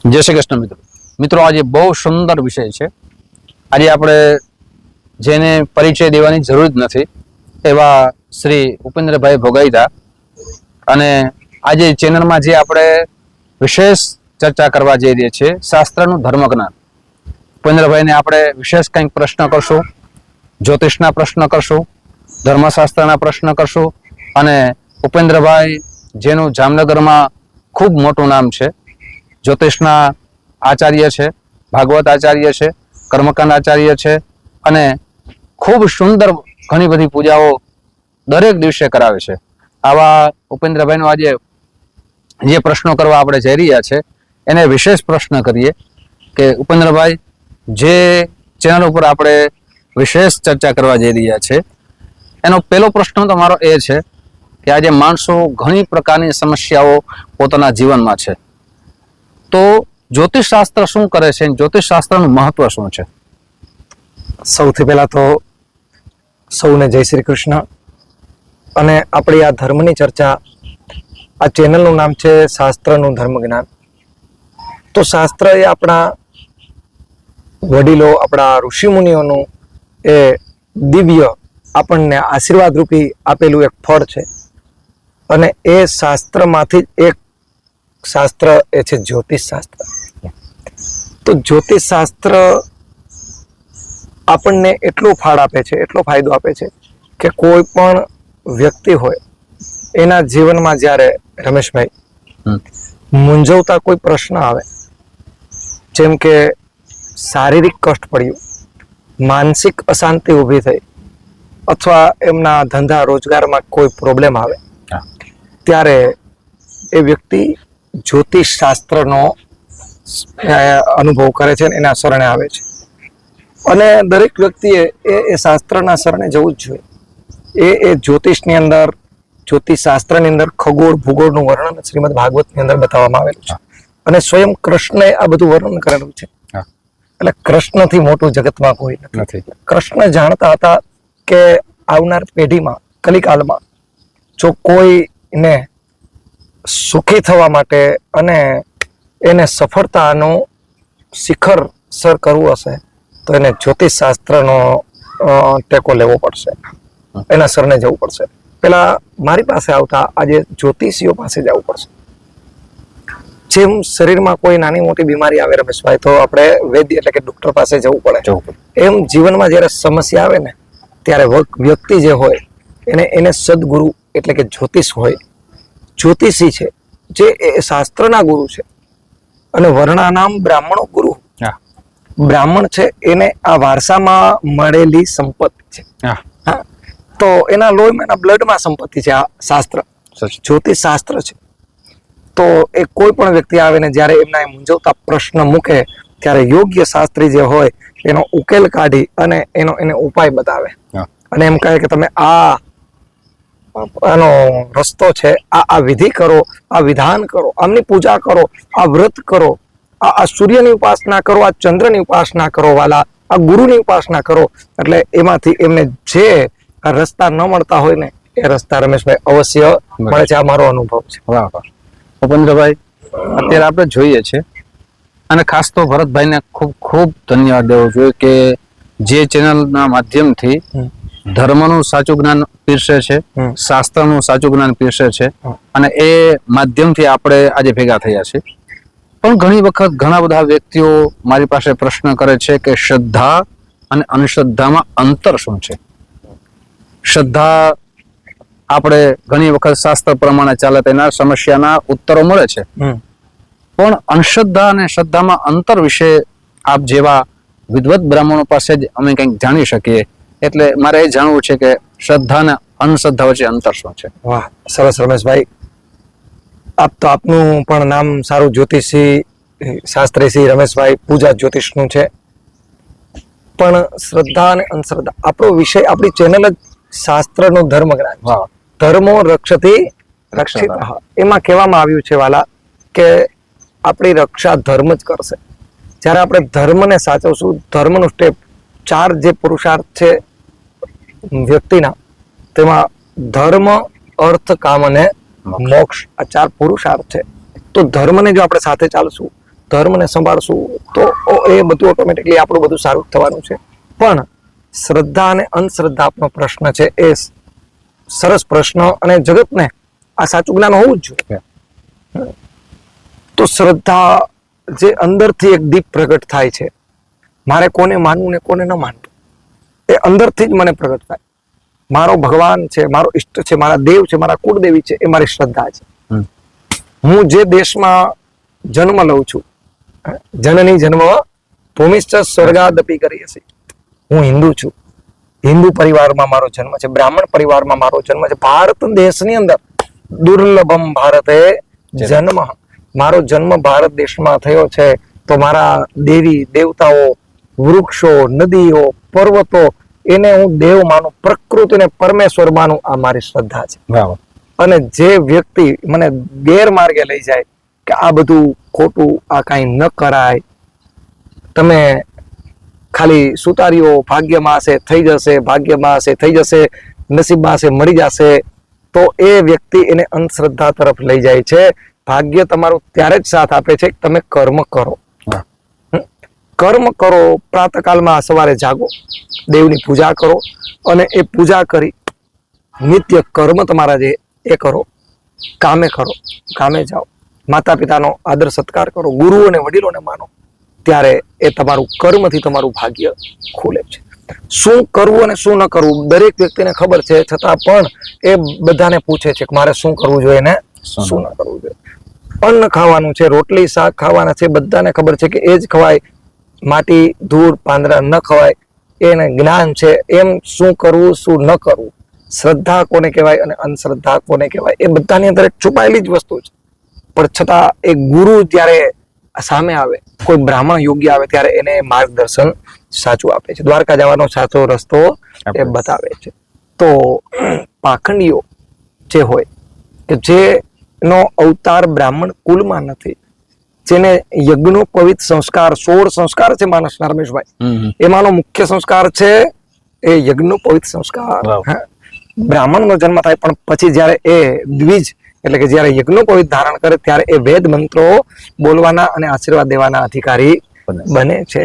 જય શ્રી કૃષ્ણ મિત્રો આજે બહુ સુંદર વિષય છે. આજે આપણે જેને પરિચય દેવાની જરૂર જ નથી એવા શ્રી ઉપેન્દ્રભાઈ ભોગાઈદા, અને આજે ચેનલમાં જે આપણે વિશેષ ચર્ચા કરવા જઈ રહ્યા છીએ શાસ્ત્રનું ધર્મજ્ઞાન. ઉપેન્દ્રભાઈને આપણે વિશેષ કંઈક પ્રશ્ન કરશું, જ્યોતિષના પ્રશ્ન કરશું, ધર્મશાસ્ત્રના પ્રશ્ન કરશું. અને ઉપેન્દ્રભાઈ જેનું જામનગરમાં ખૂબ મોટું નામ છે, જ્યોતિષના આચાર્ય છે, ભાગવત આચાર્ય છે, કર્મકાંડ આચાર્ય છે, અને ખૂબ સુંદર ઘણી બધી પૂજાઓ દરેક દિવસે કરાવે છે. આવા ઉપેન્દ્રભાઈનો આજે જે પ્રશ્નો કરવા આપણે જઈ રહ્યા છે એને વિશેષ પ્રશ્ન કરીએ કે ઉપેન્દ્રભાઈ, જે ચેનલ ઉપર આપણે વિશેષ ચર્ચા કરવા જઈ રહ્યા છે એનો પહેલો પ્રશ્ન તમારો એ છે કે આજે માણસો ઘણી પ્રકારની સમસ્યાઓ પોતાના જીવનમાં છે, તો જ્યોતિષશાસ્ત્ર શું કરે છે, જ્યોતિષશાસ્ત્રનું મહત્વ શું છે? સૌથી પહેલા તો સૌને જય શ્રી કૃષ્ણ. અને આપણી આ ધર્મની ચર્ચા, આ ચેનલનું નામ છે શાસ્ત્રનું ધર્મ જ્ઞાન. તો શાસ્ત્ર એ આપણા વડીલો, આપણા ઋષિમુનિઓનું એ દિવ્ય આપણને આશીર્વાદ રૂપી આપેલું એક ફળ છે. અને એ શાસ્ત્રમાંથી જ એક શાસ્ત્ર એ છે જ્યોતિષ શાસ્ત્ર. તો જ્યોતિષ શાસ્ત્ર આપણને એટલો ફાળ આપે છે, એટલો ફાયદો આપે છે કે કોઈ પણ વ્યક્તિ હોય એના જીવનમાં જ્યારે રમેશભાઈ મૂંઝવતા કોઈ પ્રશ્ન આવે, જેમ કે શારીરિક કષ્ટ પડ્યું, માનસિક અશાંતિ ઊભી થઈ, અથવા એમના ધંધા રોજગારમાં કોઈ પ્રોબ્લેમ આવે, ત્યારે એ વ્યક્તિ જ્યોતિષ શાસ્ત્રનો અનુભવ કરે છે અને એના શરણે આવે છે. અને દરેક વ્યક્તિએ એ શાસ્ત્રના શરણે જવું જ જોઈએ. એ જ્યોતિષની અંદર, જ્યોતિષ શાસ્ત્રની અંદર ખગોળ ભૂગોળનું વર્ણન શ્રીમદ ભાગવતની અંદર બતાવવામાં આવેલું છે. અને સ્વયં કૃષ્ણએ આ બધું વર્ણન કરેલું છે. એટલે કૃષ્ણથી મોટું જગતમાં કોઈ નથી. કૃષ્ણ જાણતા હતા કે આવનાર પેઢીમાં, કલિકાલમાં, જો કોઈને સુખી થવા માટે અને એને સફળતાનું શિખર સર કરવું હશે તો એને જ્યોતિષ શાસ્ત્રનો ટેકો લેવો પડશે, એના સરને જવું પડશે. પેલા મારી પાસે આવતા આજે જ્યોતિષીઓ પાસે જવું પડશે. જેમ શરીરમાં કોઈ નાની મોટી બીમારી આવે રમેશભાઈ, તો આપણે વૈદ્ય એટલે કે ડોક્ટર પાસે જવું પડે. એમ જીવનમાં જ્યારે સમસ્યા આવે ને ત્યારે વ્યક્તિ જે હોય એને સદગુરુ એટલે કે જ્યોતિષ હોય, જ્યોતિષી છે, જે એ શાસ્ત્રના ગુરુ છે. અને વર્ણાનામ બ્રાહ્મણો ગુરુ, બ્રાહ્મણ છે એને આ વારસામાં મળેલી સંપત્તિ છે. તો એના લોહીમાં, એના બ્લડમાં સંપત્તિ છે આ શાસ્ત્ર, જ્યોતિષ શાસ્ત્ર છે. તો એ કોઈ પણ વ્યક્તિ આવે ને જ્યારે એમના એ મૂંઝવતા પ્રશ્ન મૂકે ત્યારે યોગ્ય શાસ્ત્રી જે હોય એનો ઉકેલ કાઢી અને એને ઉપાય બતાવે. અને એમ કહે કે તમે આનો રસ્તો છે, આ વિધિ કરો, આ વિધાન કરો, આમની પૂજા કરો, આ વ્રત કરો, આ સૂર્યની ઉપાસના કરો, આ ચંદ્રની ઉપાસના કરો, વાલા આ ગુરુની ઉપાસના કરો. એટલે એમાંથી એમને જે રસ્તા ન મળતા હોય ને એ રસ્તા રમેશભાઈ અવશ્ય મળે છે. આ મારો અનુભવ છે. વાહ વાહ ઉપેન્દ્રભાઈ, અત્યારે આપણે જોઈએ છે, અને ખાસ તો ભરતભાઈને ખૂબ ખૂબ ધન્યવાદ દેવો જોઈએ કે જે ચેનલના માધ્યમથી ધર્મનું સાચું જ્ઞાન પીરસે છે, શાસ્ત્રનું સાચું જ્ઞાન પીરસે છે, અને એ માધ્યમથી આપણે આજે ભેગા થયા છે. પણ ઘણી વખત ઘણા બધા વ્યક્તિઓ મારી પાસે પ્રશ્ન કરે છે કે શ્રદ્ધા અને અંધશ્રદ્ધામાં અંતર શું છે? શ્રદ્ધા આપણે ઘણી વખત શાસ્ત્ર પ્રમાણે ચાલે તેના સમસ્યાના ઉત્તરો મળે છે, પણ અંધશ્રદ્ધા અને શ્રદ્ધામાં અંતર વિશે આપ જેવા વિદ્વત બ્રાહ્મણો પાસે જ અમે કંઈક જાણી શકીએ. એટલે મારે એ જાણવું છે કે શ્રદ્ધા અને અંધશ્રદ્ધા વચ્ચે અંતર શું છે? વાહ, સરસ રમેશભાઈ. આપનું પણ નામ સારું, જ્યોતિષી શાસ્ત્રી શ્રી રમેશભાઈ પૂજા જ્યોતિષનું છે. પણ શ્રદ્ધા અને અંધશ્રદ્ધા આપણો વિષય, આપણી ચેનલ જ શાસ્ત્રનું ધર્મ જ્ઞાન. ધર્મો રક્ષતી રક્ષિત. એમાં કહેવામાં આવ્યું છે વાલા કે આપણી રક્ષા ધર્મ જ કરશે. જ્યારે આપણે ધર્મને સાચવશું, ધર્મનું સ્ટેપ 4 જે પુરુષાર્થ છે વ્યક્તિના, તેમાં ધર્મ, અર્થ, કામ અને મોક્ષ, આ 4 પુરુષાર્થ છે. તો ધર્મને જો આપણે સાથે ચાલશું ધર્મને સંભાળશું તો એ બધું ઓટોમેટિકલી આપણું બધું સારું થવાનું છે. પણ શ્રદ્ધા અને અંધશ્રદ્ધાનો પ્રશ્ન છે એ સરસ પ્રશ્ન, અને જગતને આ સાચું જ્ઞાન હોવું જ જોઈએ. તો શ્રદ્ધા જે અંદરથી એક દીપ પ્રગટ થાય છે, મારે કોને માનવું ને કોને ન માનવું, એ અંદરથી જ મને પ્રગટ થાય. મારો ભગવાન છે, મારો ઈષ્ટ છે, મારા દેવ છે, મારા કુળદેવી છે, એ મારી શ્રદ્ધા છે. હું જે દેશમાં જન્મ લઉં છું, જનની જન્મ ભૂમિશ્ચ સ્વર્ગાદપી કરી હશે, હું હિન્દુ છું, હિન્દુ પરિવારમાં મારો જન્મ છે, બ્રાહ્મણ પરિવારમાં મારો જન્મ છે. ભારત દેશની અંદર દુર્લભમ ભારતે જન્મ, મારો જન્મ ભારત દેશમાં થયો છે. તો મારા દેવી દેવતાઓ, વૃક્ષો, નદીઓ, પર્વતો, એને હું દેવ માનું, પ્રકૃતિને પરમેશ્વર માનું. આ મારી શ્રદ્ધા છે. અને જે વ્યક્તિ મને ગેરમાર્ગે લઈ જાય કે આ બધું ખોટું, આ કાંઈ ન કરાય, તમે ખાલી સુતારીઓ, ભાગ્યમાં હશે થઈ જશે, ભાગ્યમાં હશે થઈ જશે, નસીબમાં હશે મળી જશે, તો એ વ્યક્તિ એને અંધશ્રદ્ધા તરફ લઈ જાય છે. ભાગ્ય તમારું ત્યારે જ સાથ આપે છે કે તમે કર્મ કરો. કર્મ કરો, પ્રાતકાલમાં સવારે જાગો, દેવની પૂજા કરો, અને એ પૂજા કરી નિત્ય કર્મ તમારા જે એ કરો, કામે કરો, કામે જાઓ, માતા પિતાનો આદર સત્કાર કરો, ગુરુ અને વડીલોને માનો, ત્યારે એ તમારું કર્મથી તમારું ભાગ્ય ખુલે છે. શું કરવું અને શું ન કરવું દરેક વ્યક્તિને ખબર છે, છતાં પણ એ બધાને પૂછે છે કે મારે શું કરવું જોઈએ ને શું ન કરવું જોઈએ. અન્ન ખાવાનું છે, રોટલી શાક ખાવાના છે, બધાને ખબર છે કે એ જ ખવાય, માટી ધૂળ પાંદડા ન ખવાય, એને જ્ઞાન છે. એમ શું કરવું શું ન કરવું, શ્રદ્ધા કોને કહેવાય અને અંધશ્રદ્ધા કોને કહેવાય, એ બધાની અંદર એક છુપાયેલી જ વસ્તુ છે. પણ છતાં એ ગુરુ જ્યારે સામે આવે, કોઈ બ્રાહ્મણ યોગ્ય આવે, ત્યારે એને માર્ગદર્શન સાચું આપે છે, દ્વારકા જવાનો સાચો રસ્તો એ બતાવે છે. તો પાખંડીઓ જે હોય કે જેનો અવતાર બ્રાહ્મણ કુલમાં નથી, જેને યજ્ઞોપવિત સંસ્કાર 16 સંસ્કાર છે માણસના, રમેશભાઈ, એમાંનો મુખ્ય સંસ્કાર છે એ યજ્ઞોપવિત સંસ્કાર. બ્રાહ્મણનો જન્મ થાય, પણ પછી જ્યારે એ દ્વિજ એટલે કે જ્યારે યજ્ઞોપવિત ધારણ કરે, ત્યારે એ વેદ મંત્રો બોલવાના અને આશીર્વાદ દેવાના અધિકારી બને છે.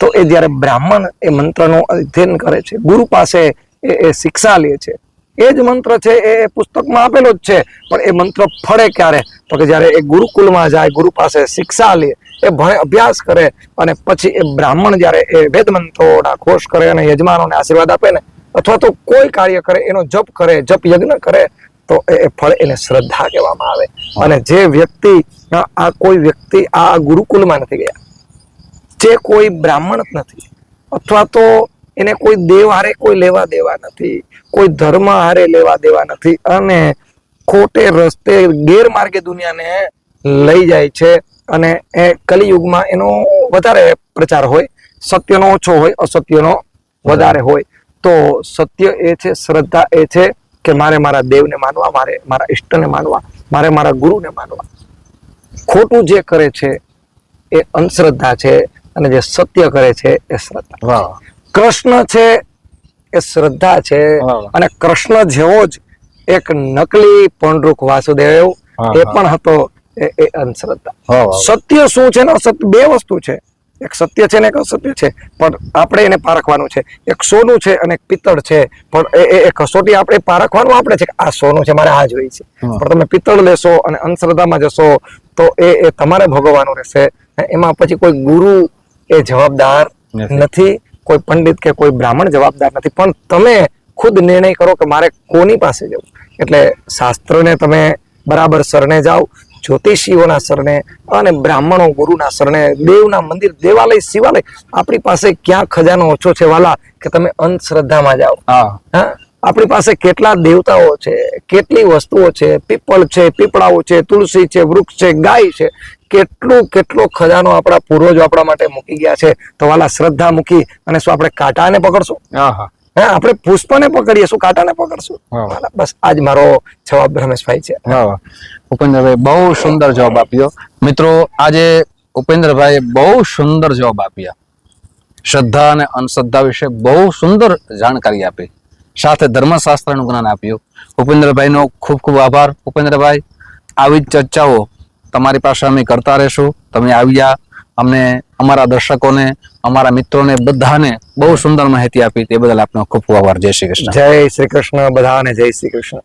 તો એ જ્યારે બ્રાહ્મણ એ મંત્રનું અધ્યયન કરે છે, ગુરુ પાસે એ શિક્ષા લે છે, એ જ મંત્ર છે એ પુસ્તકમાં આપેલો જ છે, પણ એ મંત્ર ફળે ક્યારે, તો કે જ્યારે એ ગુરુકુલમાં જાય, ગુરુ પાસે શિક્ષા લે, એ ભણે, અભ્યાસ કરે, અને પછી એ બ્રાહ્મણ જ્યારે એ વેદ મંત્રોના ઘોષ કરે અને યજમાનોને આશીર્વાદ આપે ને, અથવા તો કોઈ કાર્ય કરે, એનો જપ કરે, જપ યજ્ઞ કરે, તો એ ફળ એને શ્રદ્ધા કહેવામાં આવે. અને જે વ્યક્તિ આ કોઈ વ્યક્તિ આ ગુરુકુલમાં નથી ગયા, જે કોઈ બ્રાહ્મણ જ નથી, અથવા તો એને કોઈ દેવ હારે કોઈ લેવા દેવા નથી, કોઈ ધર્મ હારે લેવા દેવા નથી, અને ખોટે રસ્તે ગેરમાર્ગે દુનિયાને લઈ જાય છે, અને એ કલિયુગમાં એનો વધારે પ્રચાર હોય, સત્યનો ઓછો હોય, અસત્યનો વધારે હોય. તો સત્ય એ છે, શ્રદ્ધા એ છે કે મારે મારા દેવને માનવા, મારે મારા ઈષ્ટને માનવા, મારે મારા ગુરુને માનવા. ખોટું જે કરે છે એ અંધશ્રદ્ધા છે, અને જે સત્ય કરે છે એ શ્રદ્ધા. કૃષ્ણ છે એ શ્રદ્ધા છે, અને કૃષ્ણ જેવો જ એક નકલી પંડરૂક વાસુદેવ એ પણ હતો, એ અંધશ્રદ્ધા. સત્ય શું છે ને અસત્ય બે વસ્તુ છે, એક સત્ય છે ને એક અસત્ય છે, પણ આપણે એને પારખવાનું છે. એક સોનું છે અને એક પિત્તળ છે, પણ એ કસોટી આપણે પારખવાનું આપણે છે કે આ સોનું છે, મારે આ જોઈ છે. પણ તમે પિત્તળ લેશો અને અંધશ્રદ્ધામાં જશો તો એ તમારે ભોગવવાનું રહેશે. એમાં પછી કોઈ ગુરુ એ જવાબદાર નથી, કોઈ પંડિત કે કોઈ બ્રાહ્મણ જવાબદાર નથી, પણ તમે ખુદ નિર્ણય કરો કે મારે કોની પાસે જવું. એટલે શાસ્ત્રને તમે બરાબર શરણે જાઓ, જ્યોતિષીઓના શરણે, અને બ્રાહ્મણો ગુરુના શરણે, દેવના મંદિર, દેવાલય, શિવાલય. આપણી પાસે ક્યાં ખજાનો ઓછો છે વાલા કે તમે અંધશ્રદ્ધામાં જાઓ. આપણી પાસે કેટલા દેવતાઓ છે, કેટલી વસ્તુઓ છે, પીપળ છે, પીપળાઓ છે, તુલસી છે, વૃક્ષ છે, ગાય છે, કેટલો ખજાનો આપણા પૂર્વજો આપણા માટે મૂકી ગયા છે. તો વાલા શ્રદ્ધા મૂકી અને શું આપણે કાંટાને પકડશું? આપણે પુષ્પને પકડીએ, શું કાંટાને પકડશું? બસ આજ મારો જવાબ રમેશભાઈ છે. ઉપેન્દ્રભાઈ બહુ સુંદર જવાબ આપ્યો. મિત્રો, આજે ઉપેન્દ્રભાઈ બહુ સુંદર જવાબ આપ્યા. શ્રદ્ધા અને અંધશ્રદ્ધા વિશે બહુ સુંદર જાણકારી આપી, સાથે ધર્મશાસ્ત્રનું જ્ઞાન આપ્યું. ઉપેન્દ્રભાઈનો ખૂબ ખૂબ આભાર. ઉપેન્દ્રભાઈ, આવી જ ચર્ચાઓ તમારી પાસે અમે કરતા રહેશું. તમે આવ્યા, અમને, અમારા દર્શકોને, અમારા મિત્રોને બધાને બહુ સુંદર માહિતી આપી તે બદલ આપનો ખૂબ ખૂબ આભાર. જય શ્રી કૃષ્ણ. જય શ્રી કૃષ્ણ બધાને, જય શ્રી કૃષ્ણ.